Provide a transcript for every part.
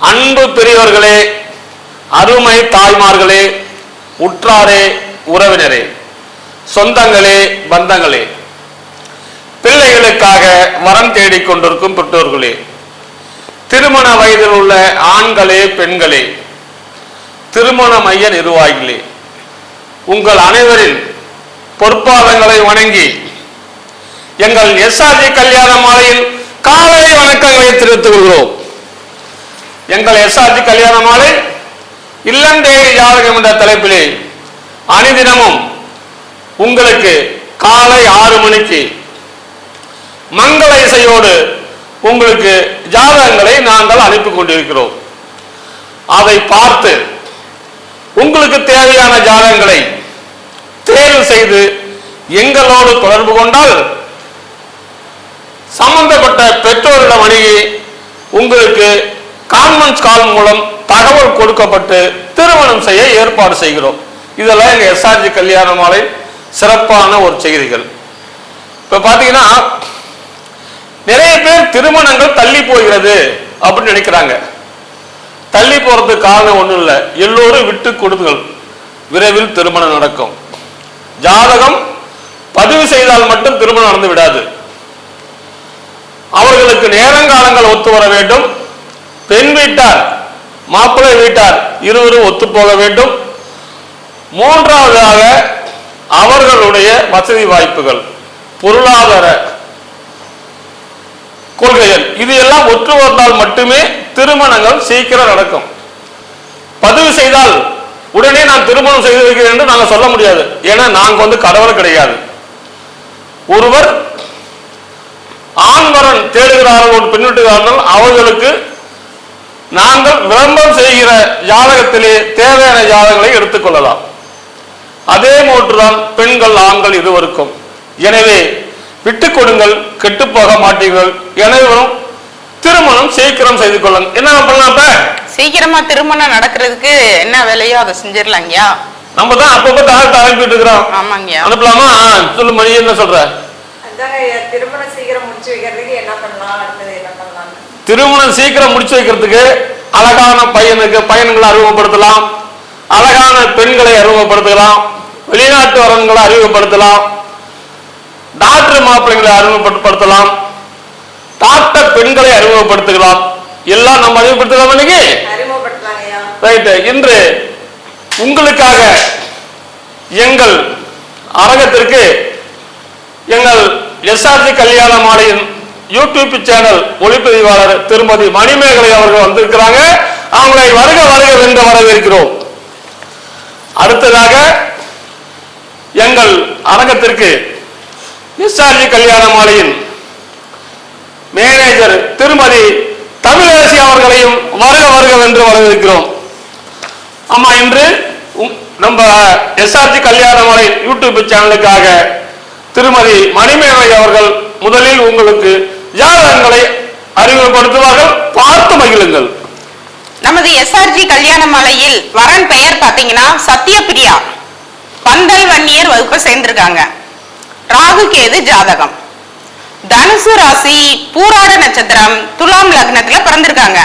அன்பு பெரியவர்களே, அருமை தாய்மார்களே, உற்றாரே, உறவினரே, சொந்தங்களே, பந்தங்களே, பிள்ளைகளுக்காக வரம் தேடிக் கொண்டிருக்கும் பெற்றோர்களே, திருமண வயதில் உள்ள ஆண்களே, பெண்களே, திருமண மைய நிர்வாகிகளே, உங்கள் அனைவரின் பொற்பாதங்களை வணங்கி எங்கள் எஸ்ஆர்ஜி கல்யாண மாலையில் காலை வணக்கங்களை தெரிவித்துக் கொள்கிறோம். எங்கள் எஸ்ஆர்ஜி கல்யாண மாலை இல்லம் தேடி ஜாதகம் என்ற தலைப்பிலே அனுதினமும் உங்களுக்கு காலை 6 மணிக்கு மங்கள இசையோடு உங்களுக்கு ஜாதகங்களை நாங்கள் அனுப்பி கொண்டிருக்கிறோம். அதை பார்த்து உங்களுக்கு தேவையான ஜாதகங்களை தேர்வு செய்து எங்களோடு தொடர்பு கொண்டால் சம்பந்தப்பட்ட பெற்றோரிடம் அணுகி உங்களுக்கு கான்ஃபரன்ஸ் கால் மூலம் தகவல் கொடுக்கப்பட்டு திருமணம் செய்ய ஏற்பாடு செய்கிறோம். இதெல்லாம் எங்க எஸ்ஆர்ஜி கல்யாண மாலை சிறப்பான ஒரு செய்திகள். இப்ப பாத்தீங்கன்னா நிறைய பேர் திருமணங்கள் தள்ளி போகிறது அப்படின்னு நினைக்கிறாங்க. தள்ளி போறதுக்கு காரணம் ஒண்ணும் இல்லை, எல்லோரும் விட்டு கொடுங்கள், விரைவில் திருமணம் நடக்கும். ஜாதகம் பதிவு செய்தால் மட்டும் திருமணம் நடந்து விடாது. அவர்களுக்கு நேரங்காலங்கள் ஒத்து வர வேண்டும். பெண் வீட்டார் மாப்பிள்ளை வீட்டார் இருவரும் ஒத்து போக வேண்டும். மூன்றாவதாக அவர்களுடைய வசதி வாய்ப்புகள், பொருளாதார கொள்கைகள், இது எல்லாம் ஒற்று வந்தால் மட்டுமே திருமணங்கள் சீக்கிரம் நடக்கும். பதிவு செய்தால் உடனே நான் திருமணம் செய்து வைக்கிறேன் என்று நாங்கள் சொல்ல முடியாது. ஏன்னா நாங்கள் கடவுள் கிடையாது. ஒருவர் ஆண்வரன் தேடுகிறார்கள், ஒரு பெண் வீட்டுக்காரர்கள், அவர்களுக்கு நாங்கள் விளம்பரம் செய்கிற ஜாதகத்திலே தேவையான ஜாதகங்களை எடுத்துக்கொள்ளலாம். அதே போன்றுதான் பெண்கள் ஆண்கள் இருவருக்கும். எனவே விட்டுக் கொடுங்கள், கெட்டு போக மாட்டீர்கள். எனவே திருமணம் சீக்கிரம் செய்து கொள்ளுங்க. என்ன பண்ணலாம்? இப்ப சீக்கிரமா திருமணம் நடக்கிறதுக்கு என்ன வேலையோ அதை செஞ்சிடலாங்கயா. நம்ம தான் அப்பப்ப தகவல் அனுப்பிட்டு இருக்கிறோம். ஆமாங்கய்யா, அனுப்பலாமா? சொல்லு மணி, என்ன சொல்ற? திருமணம் சீக்கிரம் முடிச்சு வைக்கிறதுக்கு என்ன பண்ணலாம்? திருமணம் சீக்கிரம் முடிச்சு வைக்கிறதுக்கு அழகான பையன்களை அறிமுகப்படுத்தலாம், அழகான பெண்களை அறிமுகப்படுத்தலாம், வெளிநாட்டு வரன்களை அறிமுகப்படுத்தலாம், டாக்டர் மாப்பிள்ளைகளை அறிமுகப்படுத்தலாம், டாக்டர் பெண்களை அறிமுகப்படுத்தலாம். எல்லாம் நம்ம அறிமுகப்படுத்தலாம். இன்னைக்கு ரைட். இன்று உங்களுக்காக எங்கள் அரங்கத்திற்கு எங்கள் எஸ்ஆர்ஜி கல்யாண மாலையின் யூடியூப் சேனல் ஒளிப்பதிவாளர் திருமதி மணிமேகலை அவர்கள் வந்திருக்கிறாங்க. அவங்களை வருக வருக வென்று வரவேற்கிறோம். அடுத்ததாக எங்கள் அரங்கத்திற்கு எஸ்ஆர்ஜி கல்யாண மாலையின் மேனேஜர் திருமதி தமிழரசி அவர்களையும் வருக வருக வென்று வரவேற்கிறோம். ஆமா, இன்று நம்ம எஸ்ஆர்ஜி கல்யாண மாலை யூடியூப் சேனலுக்காக திருமதி மணிமேகலை அவர்கள் முதலில் உங்களுக்கு ஜாதகங்களை அறிமுகப்படுத்துவார்கள். பார்த்து மகிழுங்கள். நமது எஸ்ஆர்ஜி கல்யாண மாலையில் வரன் பெயர் பாத்தீங்கன்னா சத்யபிரியா, பந்தல் வன்னியர் வகுப்பை சேர்ந்திருக்காங்க. ராகு கேது ஜாதகம், தனுசு ராசி, பூராட நட்சத்திரம், துலாம் லக்னத்துல பிறந்திருக்காங்க.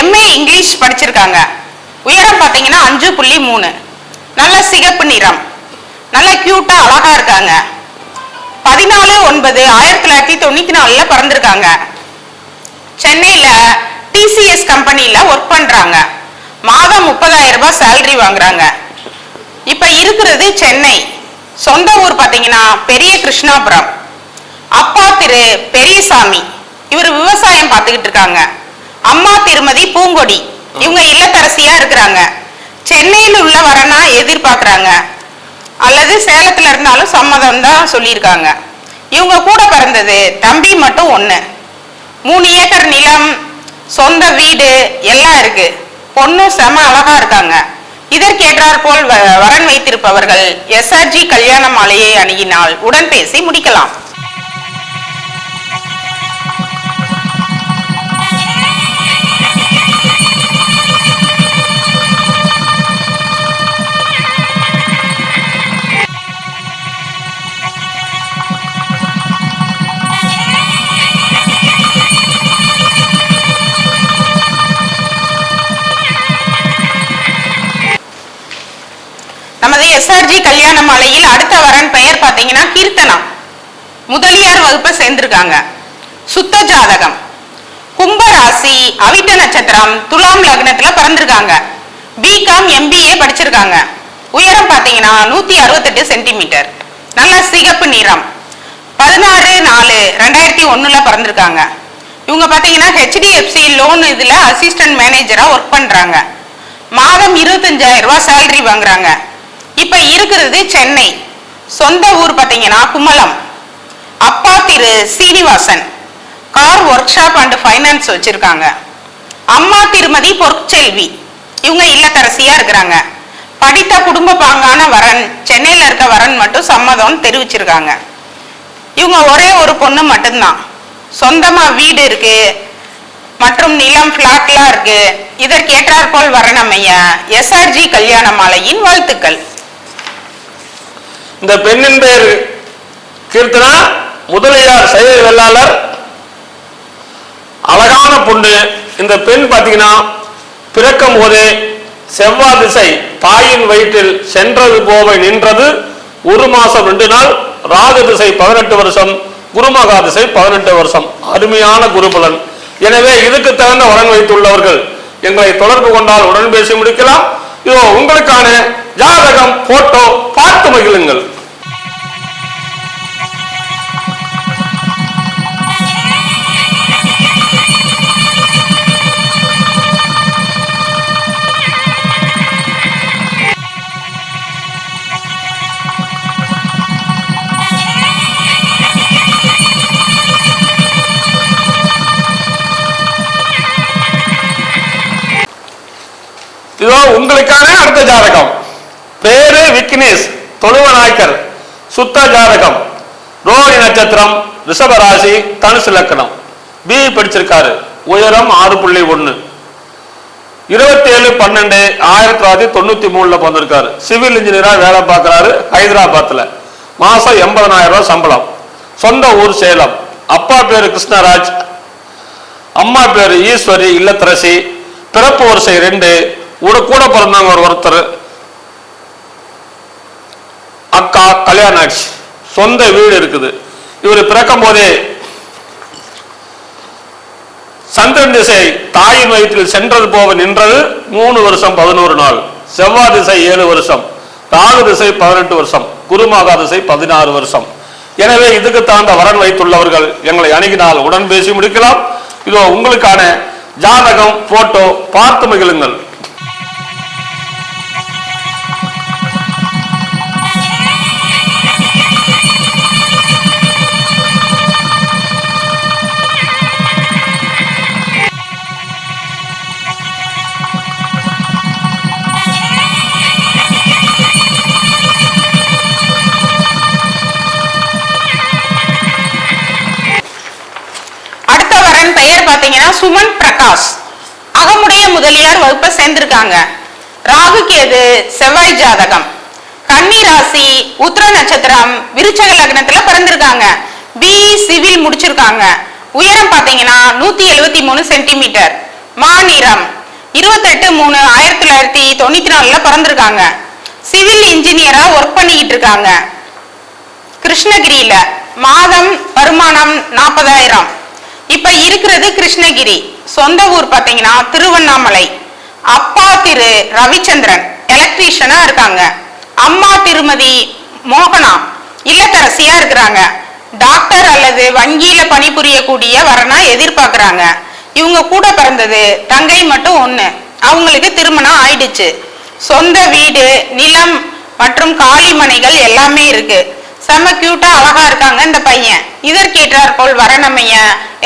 எம்ஏ இங்கிலீஷ் படிச்சிருக்காங்க. உயரம் பாத்தீங்கன்னா 5.3, நல்ல சிகப்பு நிறம், நல்ல கியூட்டா அழகா இருக்காங்க. 14/9/1994 பிறந்திருக்காங்க. சென்னையில டிசிஎஸ் கம்பெனில ஒர்க் பண்றாங்க. மாதம் 30,000 ரூபாய் சேலரி வாங்குறாங்க. இப்ப இருக்கிறது சென்னை. சொந்த ஊர் பாத்தீங்கன்னா பெரிய கிருஷ்ணாபுரம். அப்பா திரு பெரியசாமி, இவர் விவசாயம் பார்த்துக்கிட்டு இருக்காங்க. அம்மா திருமதி பூங்கொடி, இவங்க இல்லத்தரசியா இருக்கிறாங்க. சென்னையில் உள்ள வரனா எதிர்பார்க்கிறாங்க, அல்லது சேலத்துல இருந்தாலும் சம்மதம் தான் சொல்லியிருக்காங்க. இவங்க கூட பிறந்தது தம்பி மட்டும் 1. 3 ஏக்கர் நிலம், சொந்த வீடு எல்லாம் இருக்கு. பொண்ணு செம அழகா இருக்காங்க. இதற்கேற்றாற் போல் வரன் வைத்திருப்பவர்கள் எஸ்ஆர்ஜி கல்யாண மாலையை அணுகினால் உடன் பேசி முடிக்கலாம். நமது எஸ்ஆர்ஜி கல்யாண மாலையில் அடுத்த வரன் பெயர் பாத்தீங்கன்னா கீர்த்தனா, முதலியார் வகுப்பை சேர்ந்திருக்காங்க. சுத்த ஜாதகம், கும்பராசி, அவிட்ட நட்சத்திரம், துலாம் லக்னத்துல பிறந்திருக்காங்க. பிகாம் MBA படிச்சிருக்காங்க. உயரம் பாத்தீங்கன்னா 168 சென்டிமீட்டர், நல்ல சிகப்பு நிறம். 16/4/2001 பிறந்திருக்காங்க. இவங்க பாத்தீங்கன்னா HDFC லோன் இதுல அசிஸ்டன்ட் மேனேஜரா ஒர்க் பண்றாங்க. மாதம் 25,000 ரூபாய் சேலரி வாங்குறாங்க. இப்ப இருக்கிறது சென்னை. சொந்த ஊர் பாத்தீங்கன்னா குமலம். அப்பா Thiru Srinivasan, car workshop and finance வச்சிருக்காங்க. அம்மா திருமதி பொற்செல்வி, இவங்க இல்லத்தரசியா இருக்கிறாங்க. படித்த குடும்ப பாங்கான வரன், சென்னையில இருக்க வரன் மட்டும் சம்மதம் தெரிவிச்சிருக்காங்க. இவங்க ஒரே ஒரு பொண்ணு மட்டும்தான். சொந்தமா வீடு இருக்கு மற்றும் நிலம் பிளாட்லாம் இருக்கு. இதற்கேற்றாற் போல் வரன் அமைய எஸ்ஆர்ஜி கல்யாண மாலையின் வாழ்த்துக்கள். இந்த பெண்ணின் பெயர் கீர்த்தனா, முதலியார் சைவ வெள்ளாளர், அழகான பொண்ணு. இந்த பெண் பாத்தீங்கன்னா பிறக்கும் போதே செவ்வாய் திசை தாயின் வயிற்றில் சென்றது போவை நின்றது 1 மாசம் 2 நாள். ராகு திசை 18 வருஷம், குருமகா திசை 18 வருஷம். அருமையான குருபலன். எனவே இதுக்கு தகுந்த வரன் வைத்துள்ளவர்கள் எங்களை தொடர்பு கொண்டால் உடன் பேசி முடிக்கலாம். இதோ உங்களுக்கான ஜாதகம் போட்டோ பார்த்து மகிழுங்கள். இதோ உங்களுக்கான அடுத்த ஜாதகம். பேரு விக்னேஷ், தொழுவநாயக்கர், சுத்த ஜாதகம், ரோஹிணி நட்சத்திரம், ரிஷபராசி, தனுசு லக்னம். BE படிச்சிருக்காரு. உயரம் 6.1, 27/12/1993 பிறந்திருக்காரு. சிவில் இன்ஜினியரா வேலை பார்க்கிறாரு ஹைதராபாத்ல. மாசம் 80,000 ரூபாய் சம்பளம். சொந்த ஊர் சேலம். அப்பா பேரு கிருஷ்ணராஜ், அம்மா பேரு ஈஸ்வரி, இல்லத்தரசி. பிறப்பு வரிசை 2, கூட பிறந்தவங்க ஒருத்தர், அக்கா கல்யாணம் ஆச்சு. சொந்த வீடு இருக்குது. இவர் பிறக்கும் போதே சந்திரன் திசை தாயின் வயிற்றில் சென்றது போக நின்றது 3 வருஷம் 11 நாள். செவ்வாய் திசை 7 வருஷம், ராகு திசை 18 வருஷம், குருமகா திசை 16 வருஷம். எனவே இதுக்கு தகுந்த வரன் வைத்துள்ளவர்கள் எங்களை அணுகினால் உடன் பேசி முடிக்கலாம். இதோ உங்களுக்கான ஜாதகம் போட்டோ பார்த்து மகிழுங்கள். பாத்தீங்கன்னா சுமன் பிரகாஷ், அகமுடைய முதலியார் வகுப்பை சேர்ந்திருக்காங்க. ராகு கேது செவ்வாய் ஜாதகம், கன்னி ராசி, உத்திர நட்சத்திரம், விருச்சக லக்னத்துல பிறந்திருக்காங்க. BE சிவில் முடிச்சிருக்காங்க. உயரம் பாத்தீங்கன்னா 173 சென்டிமீட்டர், மாநிறம் 28/3/1994 பிறந்திருக்காங்க. சிவில் இன்ஜினியரா ஒர்க் பண்ணிக்கிட்டு இருக்காங்க கிருஷ்ணகிரியில. மாதம் வருமானம் 40,000. இப்ப இருக்கிறது கிருஷ்ணகிரி. சொந்த ஊர் பாத்தீங்கன்னா திருவண்ணாமலை. அப்பா திரு ரவிச்சந்திரன் எலக்ட்ரீஷியனா இருக்காங்க. அம்மா திருமதி மோகனா இல்லத்தரசியா இருக்கிறாங்க. டாக்டர் அல்லது வங்கியில பணிபுரியக்கூடிய வரனா எதிர்பார்க்கிறாங்க. இவங்க கூட பிறந்தது தங்கை மட்டும் 1. அவங்களுக்கு திருமணம் ஆயிடுச்சு. சொந்த வீடு, நிலம் மற்றும் காலிமனைகள் எல்லாமே இருக்கு. செம்ம கியூட்டா அழகா இருக்காங்க இந்த பையன். இதற்கேற்றாற் போல் வரனமைய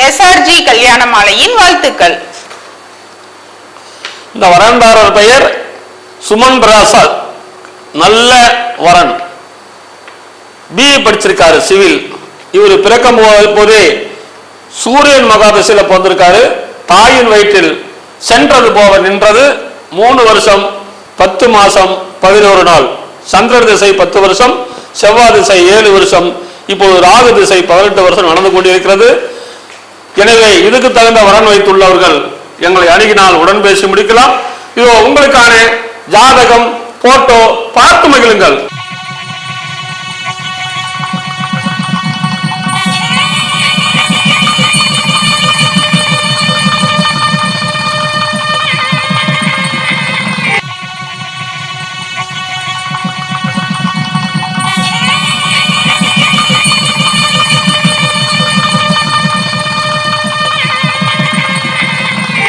எஸ்ஆர்ஜி கல்யாண மாலையின் வாழ்த்துக்கள். இந்த வரன்தாரர் பெயர் சுமன் பிரசாத், நல்ல வரன். BE படிச்சிருக்காரு சிவில். இவர் பிறக்கும் போதே சூரியன் மகாதசையில பிறந்திருக்காரு. தாயின் வயிற்றில் சென்றது போக நின்றது 3 வருஷம் 10 மாசம் 11 நாள். சந்திரன் திசை 10 வருஷம், செவ்வாய் திசை 7 வருஷம். இப்போது ராகு திசை 18 வருஷம் நடந்து கொண்டிருக்கிறது. எனவே இதுக்கு தகுந்த வரன் வைத்துள்ளவர்கள் எங்களை அணுகினால் உடன் பேசி முடிக்கலாம். இதோ உங்களுக்கான ஜாதகம் போட்டோ பார்த்து மகிழுங்கள்.